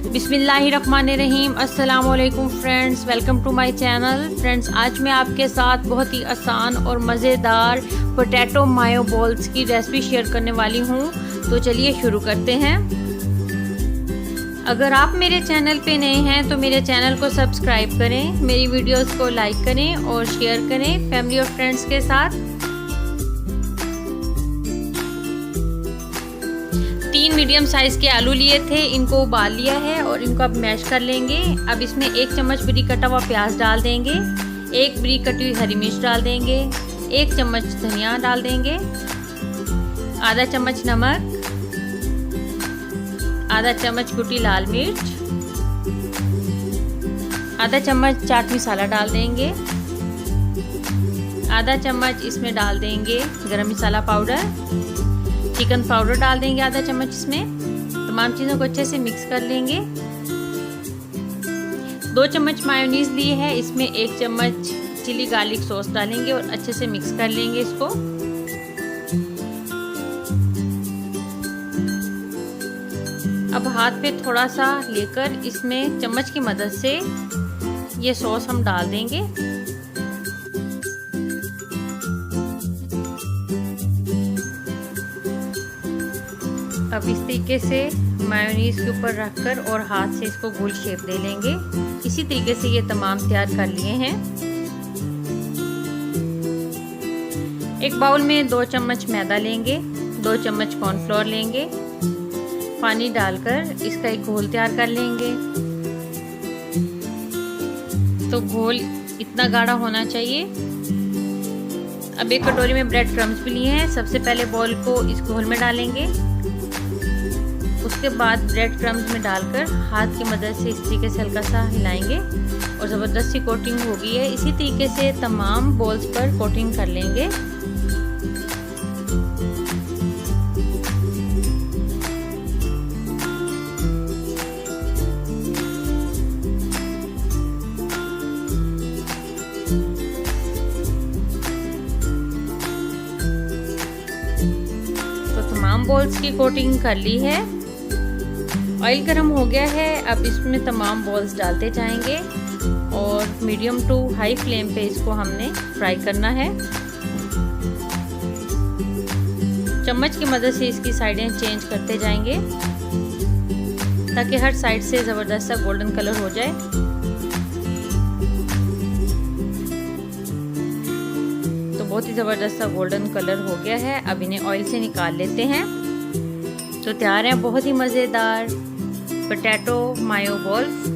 बिस्मिल्लाहिर्रहमानिर्रहीम। अस्सलाम वालेकुम friends, welcome to my channel. Friends, आज मैं आपके साथ बहुत ही आसान और मज़ेदार पोटैटो मायो बॉल्स की रेसिपी शेयर करने वाली हूँ। तो चलिए शुरू करते हैं। अगर आप मेरे चैनल पे नए हैं तो मेरे चैनल को सब्सक्राइब करें, मेरी वीडियोस को लाइक करें और शेयर करें फैमिली और फ्रेंड्स के साथ। 3 मीडियम साइज़ के आलू लिए थे, इनको उबाल लिया है और इनको अब मैश कर लेंगे। अब इसमें 1 चम्मच बारीक कटा हुआ प्याज डाल देंगे, 1 बारीक कटी हुई हरी मिर्च डाल देंगे, 1 चम्मच धनिया डाल देंगे, आधा चम्मच नमक, आधा चम्मच कुटी लाल मिर्च, आधा चम्मच चाट मसाला डाल देंगे, आधा चम्मच इसमें डाल देंगे गरम मसाला पाउडर, चिकन पाउडर डाल देंगे आधा चम्मच। इसमें तमाम चीज़ों को अच्छे से मिक्स कर लेंगे। 2 चम्मच मायोनीज ली है, इसमें 1 चम्मच चिली गार्लिक सॉस डालेंगे और अच्छे से मिक्स कर लेंगे इसको। अब हाथ पे थोड़ा सा लेकर इसमें चम्मच की मदद से ये सॉस हम डाल देंगे। अब इस तरीके से मायोनीज के ऊपर रखकर और हाथ से इसको गोल शेप दे लेंगे। इसी तरीके से ये तमाम तैयार कर लिए हैं। एक बाउल में 2 चम्मच मैदा लेंगे, 2 चम्मच कॉर्नफ्लोर लेंगे, पानी डालकर इसका एक घोल तैयार कर लेंगे। तो घोल इतना गाढ़ा होना चाहिए। अब एक कटोरी में ब्रेड क्रम्स भी लिए हैं। सबसे पहले बॉल को इस घोल में डालेंगे, उसके बाद ब्रेड क्रम्स में डालकर हाथ की मदद से इस तरीके से हल्का सा हिलाएंगे और ज़बरदस्त सी कोटिंग हो गई है। इसी तरीके से तमाम बॉल्स पर कोटिंग कर लेंगे। तो तमाम बॉल्स की कोटिंग कर ली है। ऑयल गर्म हो गया है। अब इसमें तमाम बॉल्स डालते जाएंगे और मीडियम टू हाई फ्लेम पे इसको हमने फ्राई करना है। चम्मच की मदद से इसकी साइडें चेंज करते जाएंगे ताकि हर साइड से ज़बरदस्त सा गोल्डन कलर हो जाए। तो बहुत ही ज़बरदस्त सा गोल्डन कलर हो गया है। अब इन्हें ऑयल से निकाल लेते हैं। तो तैयार है बहुत ही मज़ेदार पोटैटो मायो बॉल्स।